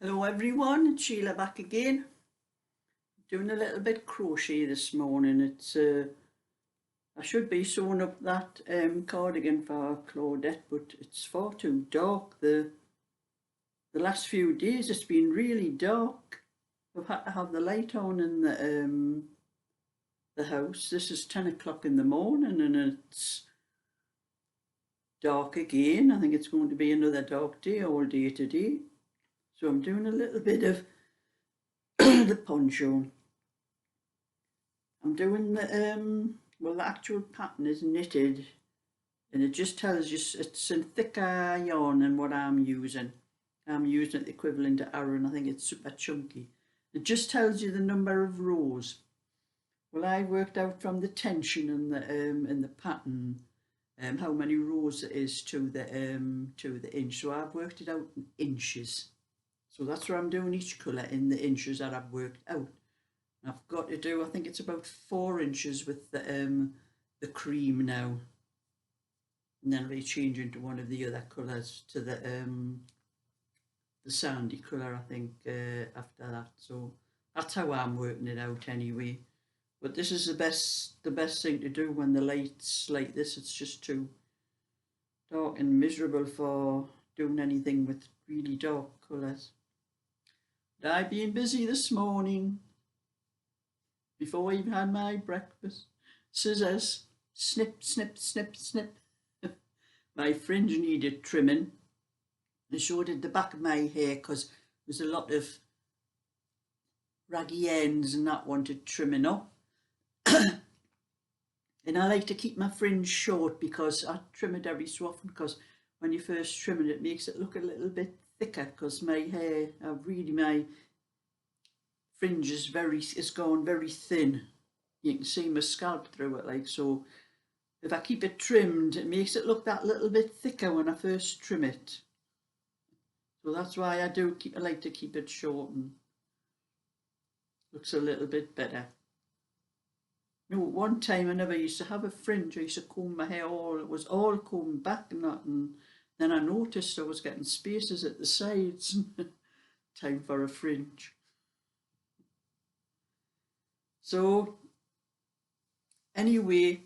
Hello everyone, it's Sheila back again. Doing a little bit crochet this morning. I should be sewing up that cardigan for Claudette, but it's far too dark. The last few days it's been really dark. I've had to have the light on in the house. This is 10 o'clock in the morning and it's dark again. I think it's going to be another dark day all day today. So I'm doing a little bit of the poncho. I'm doing the the actual pattern is knitted, and it just tells you it's in thicker yarn than what I'm using. I'm using the equivalent to Aran. I think it's super chunky. It just tells you the number of rows. Well, I worked out from the tension in the pattern how many rows it is to the inch. So I've worked it out in inches. So that's where I'm doing each colour in the inches that I've worked out. I've got to do, I think it's about 4 inches with the cream now. And then I'll be changing to one of the other colours, to the sandy colour, I think, after that. So that's how I'm working it out anyway. But this is the best thing to do when the light's like this. It's just too dark and miserable for doing anything with really dark colours. But I've been busy this morning. Before I even had my breakfast. Scissors, snip, snip, snip, snip. My fringe needed trimming. And so did the back of my hair, because there's a lot of raggy ends and that wanted trimming up. And I like to keep my fringe short because I trim it every so often, because when you first trim it, it makes it look a little bit thicker, because my hair, my fringe is gone very thin. You can see my scalp through it, like so. If I keep it trimmed, it makes it look that little bit thicker when I first trim it. So that's why I like to keep it short, and looks a little bit better. You know, one time I never used to have a fringe. I used to comb my hair it was all combed back and that, and then I noticed I was getting spaces at the sides. Time for a fringe. So anyway,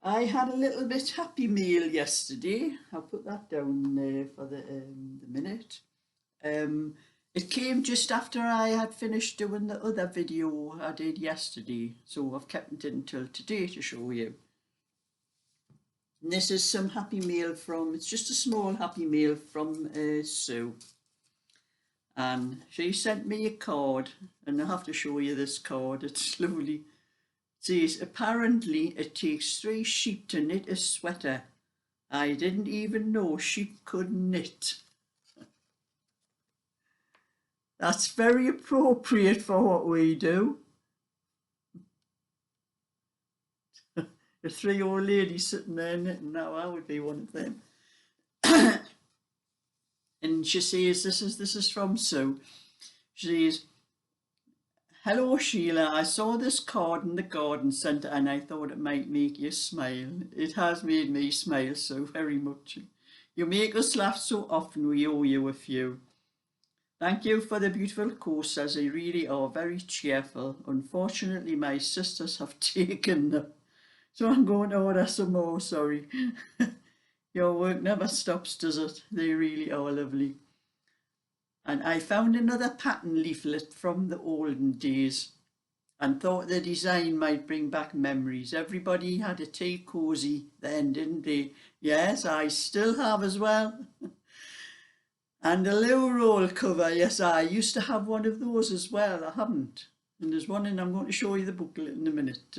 I had a little bit happy meal yesterday. I'll put that down there for the minute. It came just after I had finished doing the other video I did yesterday, so I've kept it until today to show you. And this is some happy mail it's just a small happy mail from Sue. And she sent me a card, and I'll have to show you this card. It's lovely. It says, apparently it takes 3 sheep to knit a sweater. I didn't even know sheep could knit. That's very appropriate for what we do. The 3 old ladies sitting there knitting now, I would be one of them. And she says, this is from Sue. She says, hello Sheila, I saw this card in the garden centre and I thought it might make you smile. It has made me smile so very much. You make us laugh so often, we owe you a few. Thank you for the beautiful coasters, they really are very cheerful. Unfortunately, my sisters have taken them, so I'm going to order some more, sorry. Your work never stops, does it? They really are lovely. And I found another pattern leaflet from the olden days and thought the design might bring back memories. Everybody had a tea cosy then, didn't they? Yes, I still have as well. And a little roll cover, yes, I used to have one of those as well. I haven't. And there's one, and I'm going to show you the booklet in a minute.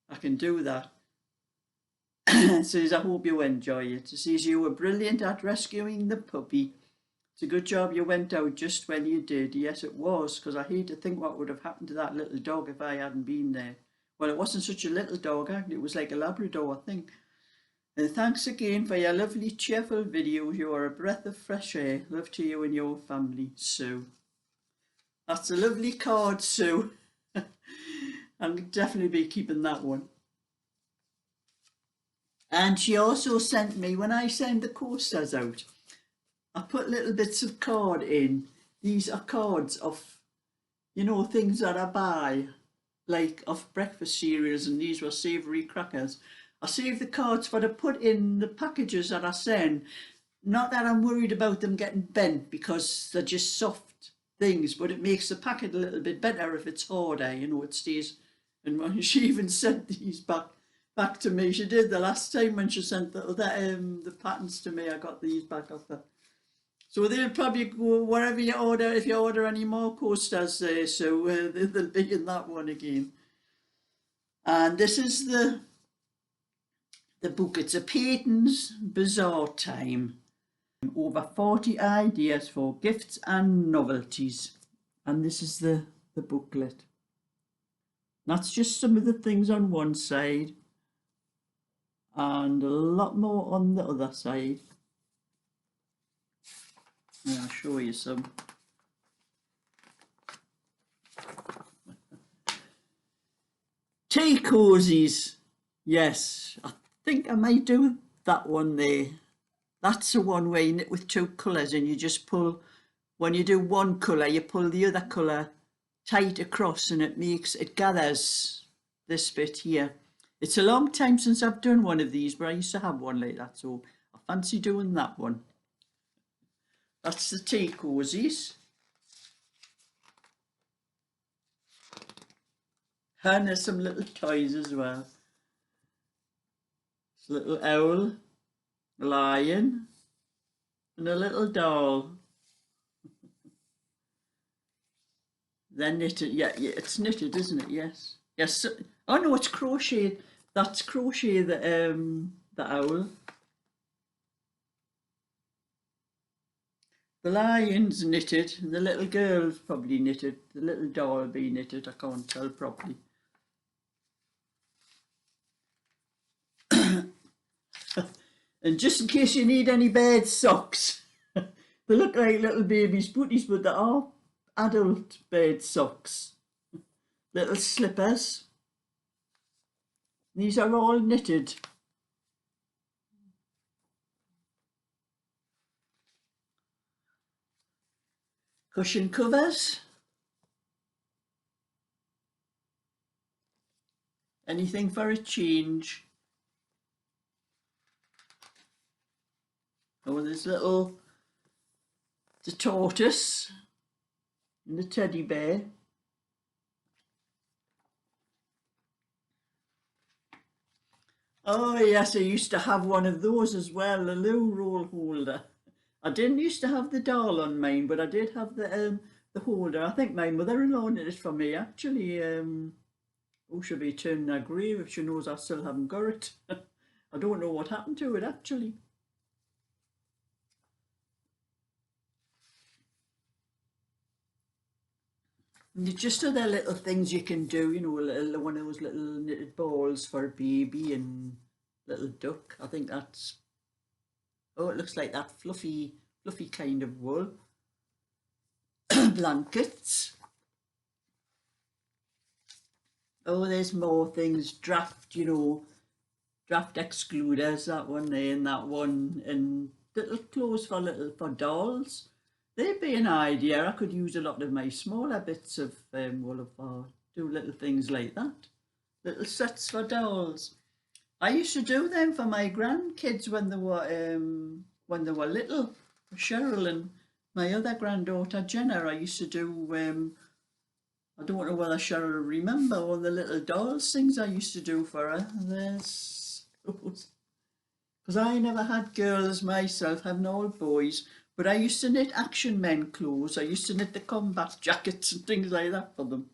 I can do that. It says, I hope you enjoy it. It says, you were brilliant at rescuing the puppy. It's a good job you went out just when you did. Yes, it was, because I hate to think what would have happened to that little dog if I hadn't been there. Well, it wasn't such a little dog, actually. It was like a Labrador, I think. And thanks again for your lovely, cheerful videos. You are a breath of fresh air. Love to you and your family, Sue. That's a lovely card, Sue. I'll definitely be keeping that one. And she also sent me, when I send the coasters out, I put little bits of card in. These are cards of, you know, things that I buy, like of breakfast cereals, and these were savoury crackers. I save the cards for to put in the packages that I send. Not that I'm worried about them getting bent because they're just soft things, but it makes the packet a little bit better if it's harder, you know, it stays. And she even sent these back to me. She did the last time when she sent the patterns to me. I got these back off her. So they'll probably go wherever you order. If you order any more coasters there, so they'll be in that one again. And this is the book. It's a Peyton's Bazaar Time. Over 40 ideas for gifts and novelties. And this is the booklet. That's just some of the things on one side and a lot more on the other side. And I'll show you some. Tea cozies. Yes, I think I might do that one there. That's the one where you knit with two colours and you just pull, when you do one colour, you pull the other colour tight across and it gathers this bit here. It's a long time since I've done one of these, but I used to have one like that, so I fancy doing that one. That's the tea cozies. And there's some little toys as well. It's a little owl, a lion, and a little doll. Then knitted, yeah, it's knitted, isn't it? Yes, yes. Oh no, it's crochet. That's crochet. The owl. The lion's knitted. The little girl's probably knitted. The little doll will be knitted. I can't tell properly. And just in case you need any bed socks, they look like little baby's booties, but they are adult bed socks. Little slippers. These are all knitted. Cushion covers. Anything for a change. Oh, there's the tortoise and the teddy bear. Oh yes, I used to have one of those as well, a loo roll holder. I didn't used to have the doll on mine, but I did have the holder. I think my mother-in-law knit it for me actually. Oh, she'll be turning her grave if she knows I still haven't got it. I don't know what happened to it actually. And it's just other little things you can do, you know, one of those little knitted balls for a baby and little duck. I think that's, oh, it looks like that fluffy kind of wool. Blankets. Oh, there's more things. Draft, you know, draft excluders, that one there and that one, and little clothes for dolls. They'd be an idea. I could use a lot of my smaller bits of wool for do little things like that. Little sets for dolls. I used to do them for my grandkids when they were little. Cheryl and my other granddaughter Jenna. I used to do. I don't know whether Cheryl will remember all the little dolls things I used to do for her. There's because I never had girls myself, having all boys. But I used to knit action men clothes. I used to knit the combat jackets and things like that for them.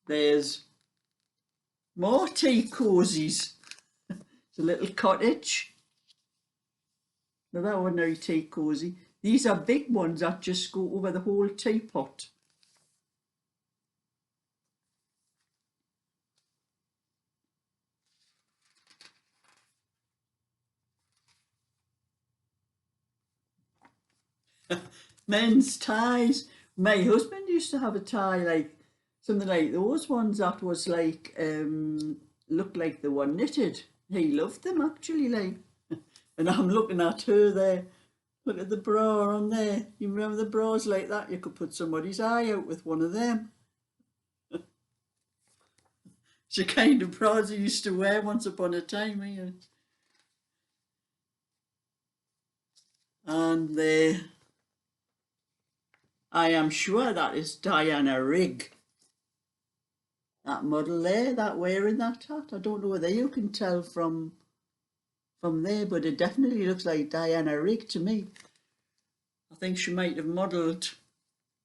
There's more tea cozies. It's a little cottage. Another ordinary tea cosy. These are big ones that just go over the whole teapot. Men's ties. My husband used to have a tie like something like those ones that was like looked like they were knitted. He loved them actually, like. And I'm looking at her there Look at the bra on there. You remember the bras like that? You could put somebody's eye out with one of them. It's the kind of bras you used to wear once upon a time, here. And there, I am sure that is Diana Rigg. That model there, that wearing that hat. I don't know whether you can tell from there, but it definitely looks like Diana Rigg to me. I think she might have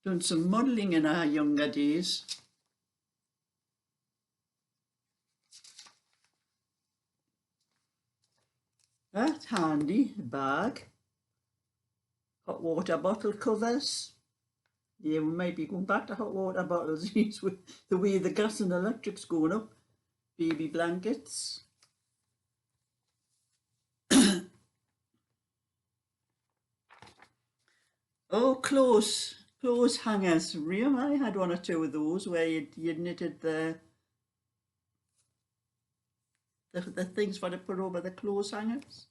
done some modelling in her younger days. That's handy, bag. Hot water bottle covers. Yeah, we might be going back to hot water bottles with the way the gas and electric's going up. Baby blankets. Oh, clothes hangers. Real, I had one or two of those where you'd knitted the things for to put over the clothes hangers.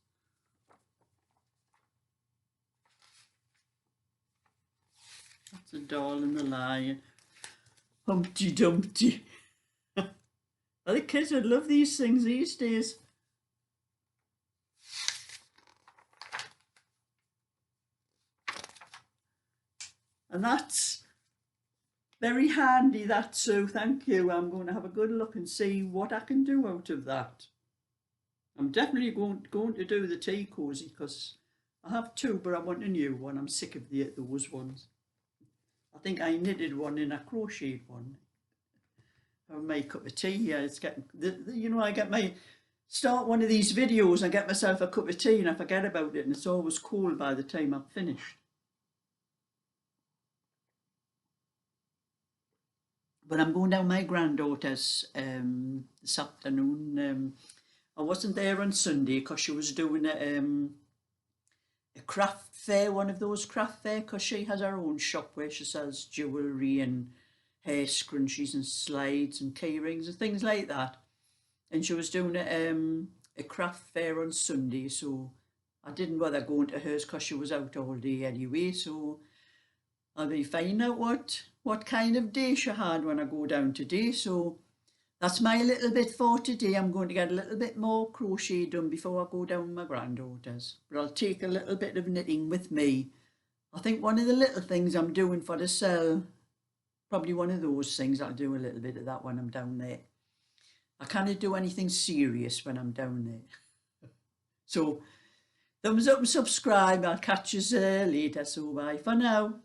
That's a doll and the lion. Humpty Dumpty. Well, the kids would love these things these days. And that's very handy, that, Sue. Thank you. I'm going to have a good look and see what I can do out of that. I'm definitely going to do the tea cosy because I have two, but I want a new one. I'm sick of those ones. I think I knitted one in a crocheted one. I make cup of tea. Yeah, it's getting, you know, start one of these videos and get myself a cup of tea and I forget about it, and it's always cold by the time I've finished. But I'm going down my granddaughter's this afternoon. I wasn't there on Sunday because she was doing a craft fair, one of those craft fair, because she has her own shop where she sells jewellery and hair scrunchies and slides and key rings and things like that. And she was doing a craft fair on Sunday, so I didn't bother going to hers because she was out all day anyway. So I'll be finding out what kind of day she had when I go down today. So that's my little bit for today. I'm going to get a little bit more crochet done before I go down with my granddaughter's. But I'll take a little bit of knitting with me. I think one of the little things I'm doing for the sale, probably one of those things, I'll do a little bit of that when I'm down there. I can't do anything serious when I'm down there. So thumbs up and subscribe. I'll catch you later. So bye for now.